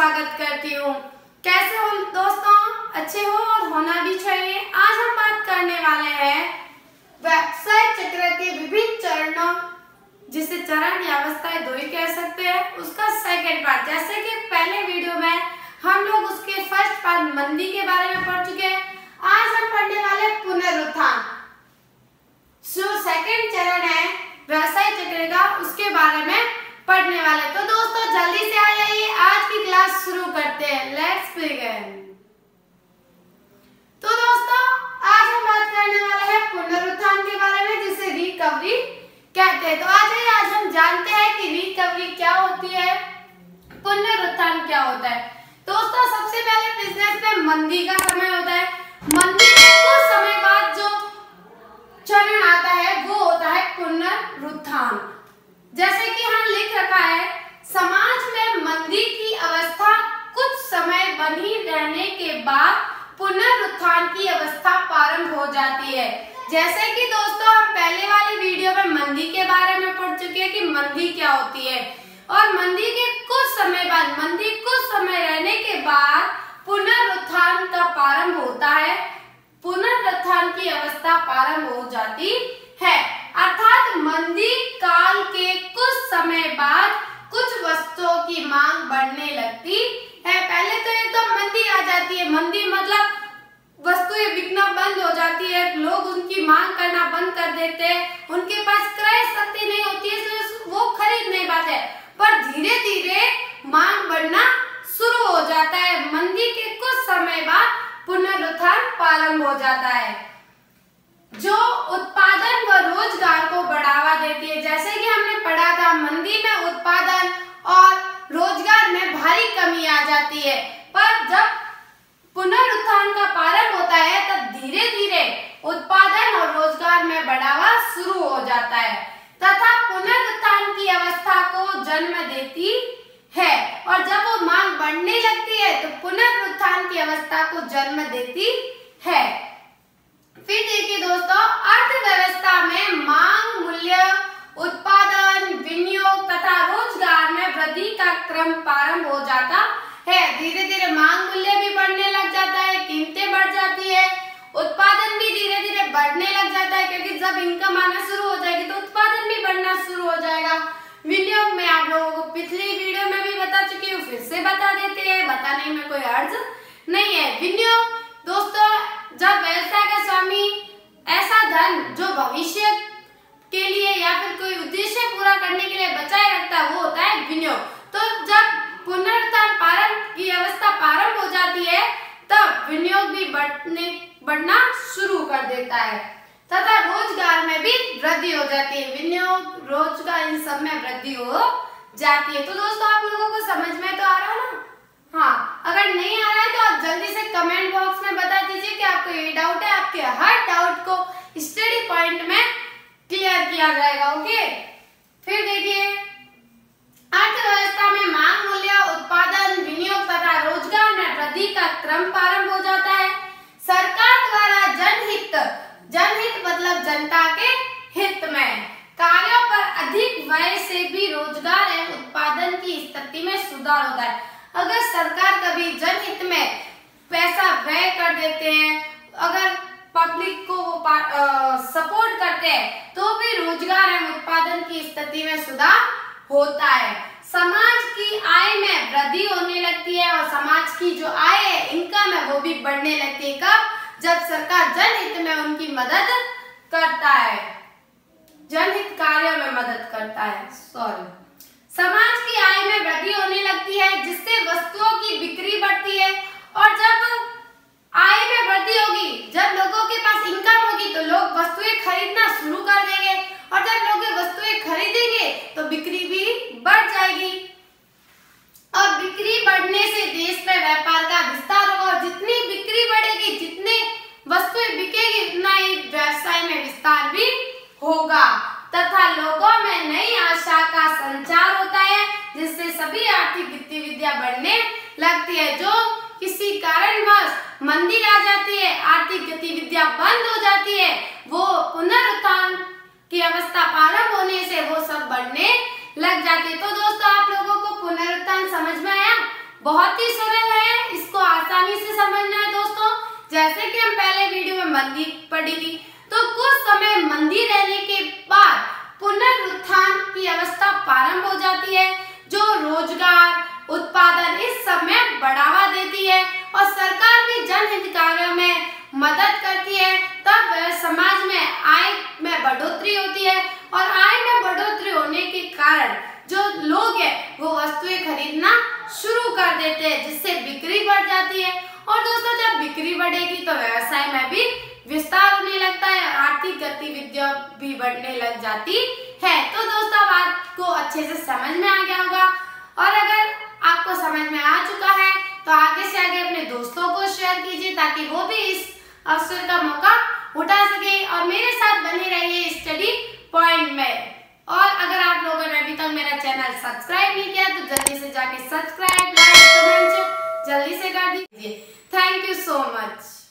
स्वागत करती हूँ। कैसे हो दोस्तों? अच्छे हो और होना भी चाहिए। आज हम बात करने वाले हैं व्यवसाय चक्र के विभिन्न चरणों, जिसे चरण या अवस्थाएं दो ही कह सकते हैं, उसका सेकंड पार्ट। जैसे कि पहले वीडियो में हम लोग उसके फर्स्ट पार्ट मंदी के बारे में पढ़ चुके हैं। आज हम पढ़ने वाले पुनरुत्थान, जो सेकंड चरण है व्यवसाय चक्र का, उसके बारे में पढ़ने वाले। तो दोस्तों जल्दी से आ जाइए, आज की क्लास शुरू करते हैं। Let's begin. तो दोस्तों आज हम बात करने वाले हैं पुनरुत्थान के बारे में, जिसे रिकवरी कहते हैं। तो आज हम जानते हैं कि रिकवरी क्या होती है, पुनरुत्थान क्या होता है। दोस्तों सबसे पहले बिजनेस में मंदी का समय होता है। मंदी के कुछ समय बाद जो चरण आता है वो होता है पुनरुत्थान। जैसे कि यहाँ लिख रखा है, समाज में मंदी की अवस्था कुछ समय बनी रहने के बाद पुनरुत्थान की अवस्था प्रारंभ हो जाती है। जैसे कि दोस्तों हम पहले वाली वीडियो में मंदी के बारे में पढ़ चुके हैं कि मंदी क्या होती है, और मंदी के कुछ समय बाद, मंदी कुछ समय रहने के बाद पुनरुत्थान का प्रारंभ होता है, पुनरुत्थान की अवस्था प्रारंभ हो जाती है। अर्थात मंदी काल के कुछ समय बाद कुछ वस्तुओं की मांग बढ़ने लगती है। पहले तो एकदम मंदी आ जाती है, मंदी मतलब वस्तुएं बिकना बंद हो जाती है, लोग उनकी मांग करना बंद कर देते हैं, उनके पास क्रय शक्ति नहीं होती है, इसलिए वो खरीद नहीं पाते। पर धीरे धीरे मांग बढ़ना शुरू हो जाता है। मंदी के कुछ समय बाद पुनरुत्थान प्रारंभ हो जाता है, जो उत्पादन व रोजगार को बढ़ावा देती है। जैसे कि हमने पढ़ा था, मंदी में उत्पादन और रोजगार में भारी कमी आ जाती है, पर जब पुनरुत्थान का प्रारंभ होता है तब धीरे धीरे उत्पादन और रोजगार में बढ़ावा शुरू हो जाता है तथा पुनरुत्थान की अवस्था को जन्म देती है। और जब वो मांग बढ़ने लगती है तो पुनरुत्थान की अवस्था को जन्म देती है। फिर देखिए दोस्तों, अर्थव्यवस्था में मांग, मूल्य, उत्पादन, विनियोग तथा रोजगार में वृद्धि का क्रम प्रारंभ हो जाता है। धीरे धीरे मांग मूल्य भी बढ़ने लग जाता है, कीमतें बढ़ जाती है, उत्पादन भी धीरे धीरे बढ़ने लग जाता है, क्योंकि जब इनकम आना शुरू हो जाएगी तो उत्पादन भी बढ़ना शुरू हो जाएगा। विनियोग में आप लोगों को पिछली वीडियो में भी बता चुकी हूँ, फिर से बता देते हैं, बताने में कोई अर्थ नहीं है। विनियोग दोस्तों, जब व्यवसाय का स्वामी ऐसा धन जो भविष्य के लिए या फिर कोई उद्देश्य पूरा करने के लिए बचाए रखता है, वो होता है विनियोग। तो जब पुनरुत्थान प्रारंभ की अवस्था प्रारंभ हो जाती है तब विनियोग भी बढ़ना शुरू कर देता है तथा रोजगार में भी वृद्धि हो जाती है। विनियोग, रोजगार, इन सब में वृद्धि हो जाती है। तो दोस्तों आप लोगों को समझ में तो आ रहा है ना? हाँ, अगर नहीं आ रहा है तो आप जल्दी से कमेंट बॉक्स में बता दीजिए कि आपको ये डाउट है। आपके हर डाउट को स्टडी पॉइंट में क्लियर किया जाएगा। ओके, फिर देखिए, अर्थव्यवस्था में मांग, मूल्य, उत्पादन, विनियोग तथा रोजगार में वृद्धि का क्रम प्रारंभ हो जाता है। सरकार द्वारा जनहित मतलब जनता के हित में कार्यों पर अधिक व्यय से भी रोजगार एवं उत्पादन की स्थिति में सुधार होता है। अगर सरकार कभी जनहित में पैसा व्यय कर देते हैं, अगर पब्लिक को वो सपोर्ट करते हैं, तो भी रोजगार एवं उत्पादन की स्थिति में सुधार होता है। समाज की आय में वृद्धि होने लगती है और समाज की जो आय है, इनकम है, वो भी बढ़ने लगती है। कब? जब सरकार जनहित में उनकी मदद करता है, जनहित कार्यों में मदद करता है। समाज की आय में वृद्धि होने लगती है, जिससे वस्तुओं की बिक्री बढ़ती है। और जब आय में वृद्धि होगी, जब लोगों के पास इनकम होगी, तो लोग वस्तुएं खरीदना शुरू कर देंगे, और जब लोग वस्तुएं खरीदेंगे तो बिक्री भी बढ़ जाएगी, और बिक्री बढ़ने से देश में व्यापार का विस्तार होगा। और जितनी बिक्री बढ़ेगी, जितने वस्तुएं बिकेगी, उतना ही व्यवसाय में विस्तार भी होगा तथा लोगों में नई आशा का संचार होता है, जिससे सभी आर्थिक गतिविधियां बढ़ने लगती है। जो किसी कारणवश मंदी आ जाती है, आर्थिक गतिविधियां बंद हो जाती है, वो पुनरुत्थान की अवस्था प्रारंभ होने से वो सब बढ़ने लग जाती है। तो दोस्तों आप लोगों को पुनरुत्थान समझ में आया? बहुत ही सरल है, इसको आसानी से समझना है दोस्तों। जैसे कि हम पहले वीडियो में मंदी पढ़ी थी, तो कुछ समय मंदी रहने के बाद पुनरुत्थान की अवस्था प्रारंभ हो जाती है, जो रोजगार, उत्पादन इस सब में बढ़ावा देती है और सरकार भी जनहित कार्यों में मदद करती है। तब समाज में आय में बढ़ोतरी होती है और आय में बढ़ोतरी होने के कारण जो लोग हैं वो वस्तुएं खरीदना शुरू कर देते हैं, जिससे बिक्री बढ़ जाती है। और दोस्तों जब बिक्री बढ़ेगी तो व्यवसाय में भी विस्तार होने लगता है, आर्थिक गतिविधियां भी बढ़ने लग जाती है। तो दोस्तों बात को अच्छे से समझ में आ गया होगा, और अगर आपको समझ में आ चुका है तो आगे से आगे अपने दोस्तों को शेयर कीजिए ताकि वो भी इस अवसर का मौका उठा सके और मेरे साथ बने रहिए स्टडी पॉइंट में। और अगर आप लोगों ने अभी तक मेरा चैनल सब्सक्राइब नहीं किया तो जल्दी से जाके सब्सक्राइब, लाइक, कमेंट जल्दी से कर दीजिए। Thank you so much.